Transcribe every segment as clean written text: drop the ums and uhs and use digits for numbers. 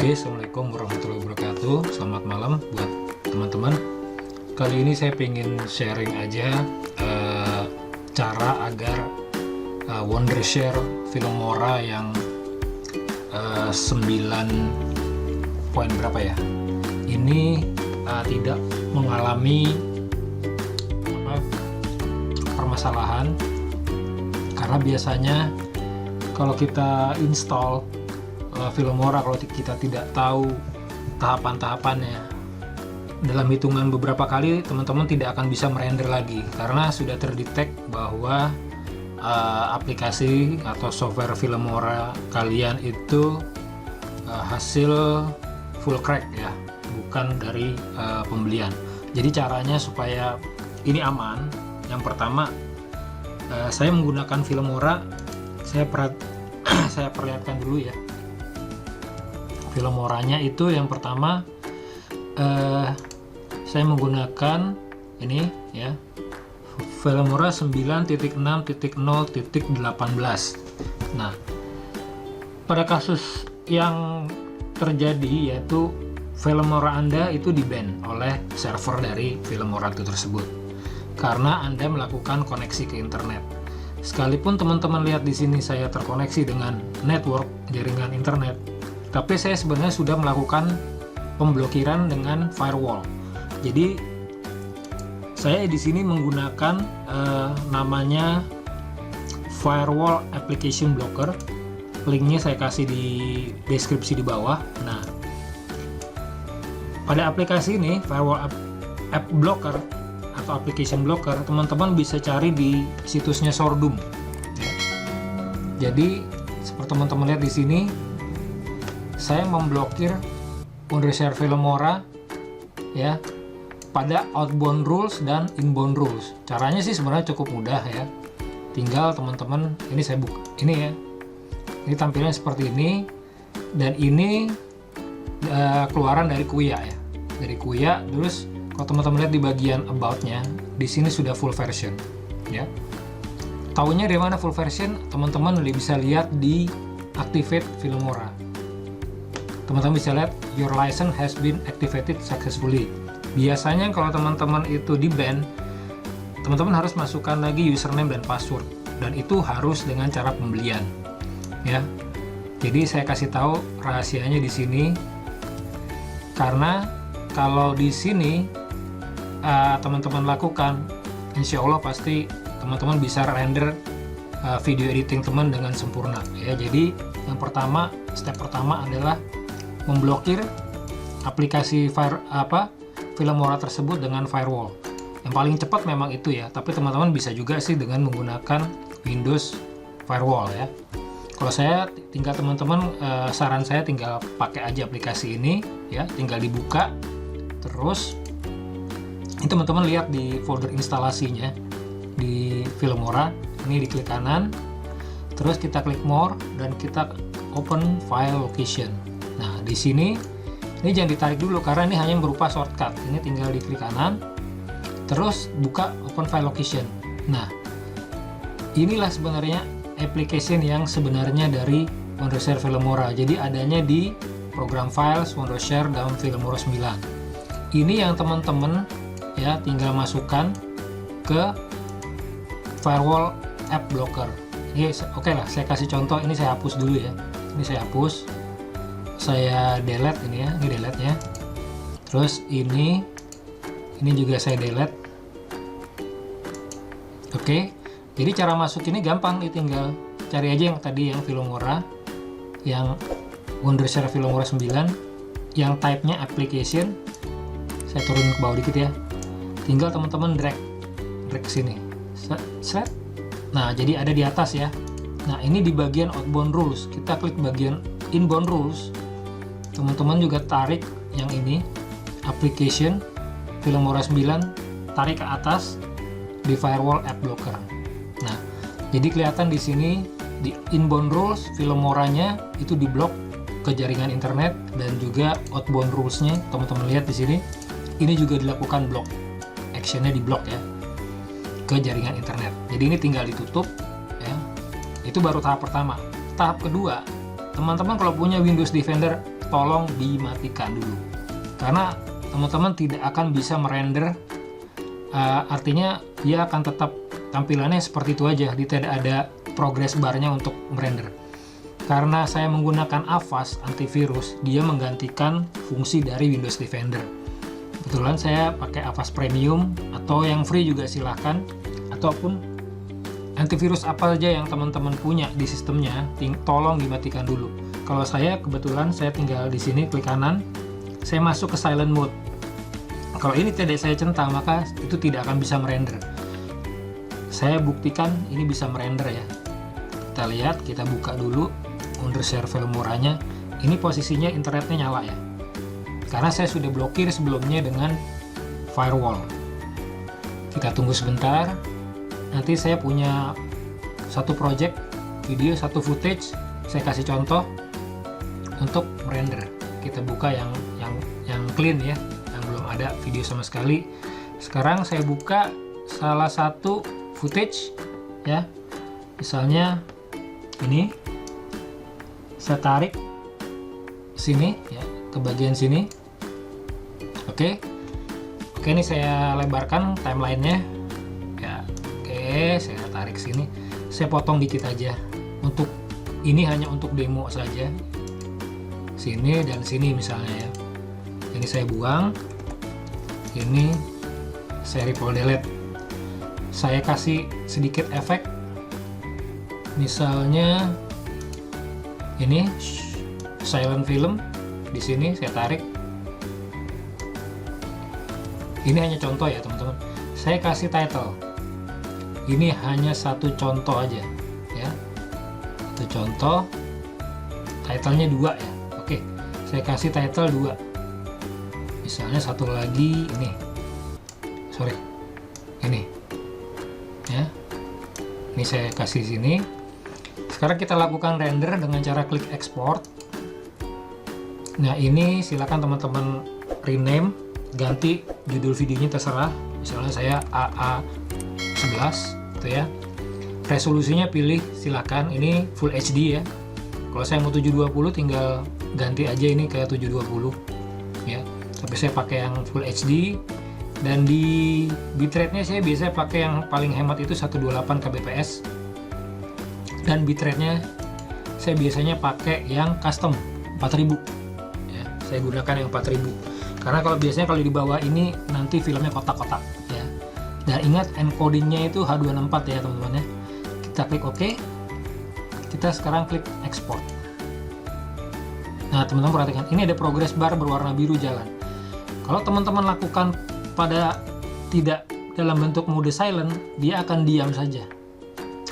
Oke, Assalamualaikum warahmatullahi wabarakatuh. Selamat malam buat teman-teman. Kali ini saya pengen sharing aja cara agar Wondershare Filmora yang 9 poin berapa ya, ini tidak mengalami permasalahan. Karena biasanya kalau kita install Filmora, kalau kita tidak tahu tahapan-tahapannya, dalam hitungan beberapa kali teman-teman tidak akan bisa merender lagi karena sudah terdetek bahwa aplikasi atau software Filmora kalian itu hasil full crack ya, bukan dari pembelian. Jadi caranya supaya ini aman, yang pertama saya menggunakan Filmora. Saya perlihatkan dulu ya. Filmoranya itu yang pertama saya menggunakan ini ya, Filmora 9.6.0.18. Nah, pada kasus yang terjadi yaitu Filmora Anda itu di-ban oleh server dari Filmora itu tersebut karena Anda melakukan koneksi ke internet. Sekalipun teman-teman lihat di sini saya terkoneksi dengan network jaringan internet, tapi saya sebenarnya sudah melakukan pemblokiran dengan firewall. Jadi saya di sini menggunakan namanya Firewall Application Blocker. Linknya saya kasih di deskripsi di bawah. Nah, pada aplikasi ini Firewall App Blocker atau Application Blocker, teman-teman bisa cari di situsnya Sordum. Jadi seperti teman-teman lihat di sini, saya memblokir Wondershare Filmora ya pada outbound rules dan inbound rules. Caranya sih sebenarnya cukup mudah ya. Tinggal teman-teman, ini saya buka ini ya. Ini tampilannya seperti ini, dan ini keluaran dari Kuya ya. Dari Kuya. Terus kalau teman-teman lihat di bagian about-nya, di sini sudah full version ya. Tahunya dari mana full version? Teman-teman bisa lihat di Activate Filmora. Teman-teman bisa lihat your license has been activated successfully. Biasanya kalau teman-teman itu di-ban, teman-teman harus masukkan lagi username dan password, dan itu harus dengan cara pembelian ya. Jadi saya kasih tahu rahasianya di sini, karena kalau di sini teman-teman lakukan, insya Allah pasti teman-teman bisa render video editing teman dengan sempurna ya. Jadi yang pertama, step pertama adalah memblokir aplikasi Filmora tersebut dengan firewall. Yang paling cepat memang itu ya, tapi teman-teman bisa juga sih dengan menggunakan Windows Firewall ya. Kalau saya tinggal teman-teman, saran saya tinggal pakai aja aplikasi ini ya, tinggal dibuka, terus ini teman-teman lihat di folder instalasinya di Filmora, ini diklik kanan, terus kita klik more dan kita open file location. Nah, di sini ini jangan ditarik dulu karena ini hanya berupa shortcut. Ini tinggal diklik kanan, terus buka open file location. Nah, inilah sebenarnya application yang sebenarnya dari Wondershare Filmora. Jadi adanya di program files Wondershare dalam Filmora 9. Ini yang teman-teman ya tinggal masukkan ke Firewall App Blocker. Ini oke lah, saya kasih contoh. Ini saya hapus dulu ya. Ini saya hapus. Saya delete ini ya, ini delete nya. Terus ini juga saya delete. Oke. Jadi cara masuk ini gampang, nih tinggal cari aja yang tadi yang Filmora, yang Wondershare Filmora 9, yang type-nya application. Saya turun ke bawah dikit ya. Tinggal teman-teman drag ke sini. Set. Nah, jadi ada di atas ya. Nah, ini di bagian outbound rules. Kita klik bagian inbound rules. Teman-teman juga tarik yang ini, application Filmora 9, tarik ke atas di Firewall App Blocker. Nah, jadi kelihatan di sini di inbound rules Filmoranya itu diblok ke jaringan internet, dan juga outbound rules-nya teman-teman lihat di sini. Ini juga dilakukan blok. Actionnya diblok ya ke jaringan internet. Jadi ini tinggal ditutup ya. Itu baru tahap pertama. Tahap kedua, teman-teman kalau punya Windows Defender tolong dimatikan dulu, karena teman-teman tidak akan bisa merender. Artinya dia akan tetap tampilannya seperti itu aja, tidak ada progress barnya untuk merender. Karena saya menggunakan Avast antivirus, dia menggantikan fungsi dari Windows Defender. Kebetulan saya pakai Avast Premium, atau yang free juga silahkan, ataupun antivirus apa aja yang teman-teman punya di sistemnya, tolong dimatikan dulu. Kalau saya kebetulan saya tinggal di sini, klik kanan, saya masuk ke silent mode. Kalau ini tidak saya centang, maka itu tidak akan bisa merender. Saya buktikan ini bisa merender ya. Kita lihat, kita buka dulu Wondershare Filmora-nya. Ini posisinya internetnya nyala ya, karena saya sudah blokir sebelumnya dengan firewall. Kita tunggu sebentar. Nanti saya punya satu project video, satu footage, saya kasih contoh untuk merender. Kita buka yang clean ya, yang belum ada video sama sekali. Sekarang saya buka salah satu footage ya, misalnya ini. Saya tarik sini ya, ke bagian sini. Oke, ini saya lebarkan timelinenya ya. Oke, saya tarik sini, saya potong dikit aja. Untuk ini hanya untuk demo saja, sini dan sini misalnya ya. Ini saya buang, ini saya ripple delete. Saya kasih sedikit efek, misalnya ini silent film, di sini saya tarik. Ini hanya contoh ya teman-teman. Saya kasih title. Ini hanya satu contoh aja ya. Satu contoh. Titlenya 2 ya. Oke, saya kasih title 2. Misalnya satu lagi ini. Sorry. Ini. Ya. Ini saya kasih sini. Sekarang kita lakukan render dengan cara klik export. Nah, ini silakan teman-teman rename, ganti judul videonya terserah. Misalnya saya AA11 gitu ya. Resolusinya pilih silakan, ini Full HD ya. Kalau saya mau 720 tinggal ganti aja ini kayak 720 ya. Tapi saya pakai yang Full HD, dan di bitrate-nya saya biasanya pakai yang paling hemat itu 128 kbps. Dan bitrate-nya saya biasanya pakai yang custom 4000 ya. Saya gunakan yang 4000 karena kalau biasanya kalau di bawah ini nanti filmnya kotak-kotak ya. Dan ingat encodingnya itu H264 ya teman-teman ya. Kita klik OK. Kita sekarang klik export. Nah teman-teman perhatikan, ini ada progress bar berwarna biru jalan. Kalau teman-teman lakukan pada tidak dalam bentuk mode silent, dia akan diam saja.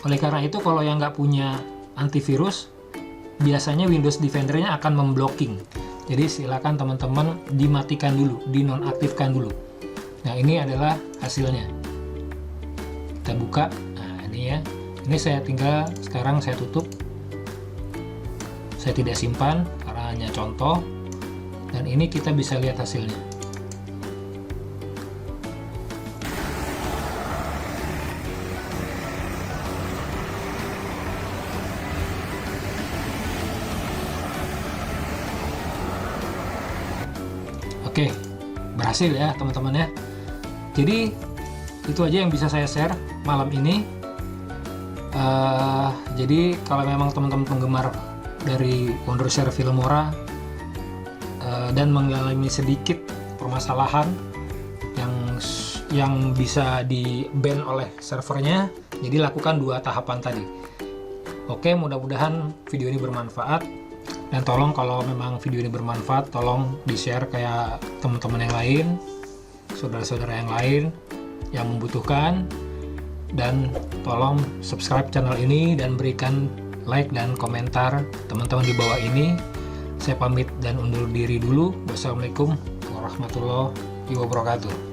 Oleh karena itu, kalau yang nggak punya antivirus, biasanya Windows Defender-nya akan memblocking. Jadi silakan teman-teman dimatikan dulu, dinonaktifkan dulu. Nah ini adalah hasilnya. Kita buka. Nah ini ya. Ini saya tinggal sekarang saya tutup. Saya tidak simpan karena hanya contoh. Dan ini kita bisa lihat hasilnya. Oke, berhasil ya teman-teman ya. Jadi itu aja yang bisa saya share malam ini. Jadi kalau memang teman-teman penggemar dari Wondershare Filmora dan mengalami sedikit permasalahan yang bisa di ban oleh servernya, jadi lakukan 2 tahapan tadi. Oke, mudah-mudahan video ini bermanfaat. Dan tolong kalau memang video ini bermanfaat, tolong di-share kayak teman-teman yang lain, saudara-saudara yang lain yang membutuhkan. Dan tolong subscribe channel ini dan berikan like dan komentar teman-teman di bawah ini. Saya pamit dan undur diri dulu. Wassalamualaikum warahmatullahi wabarakatuh.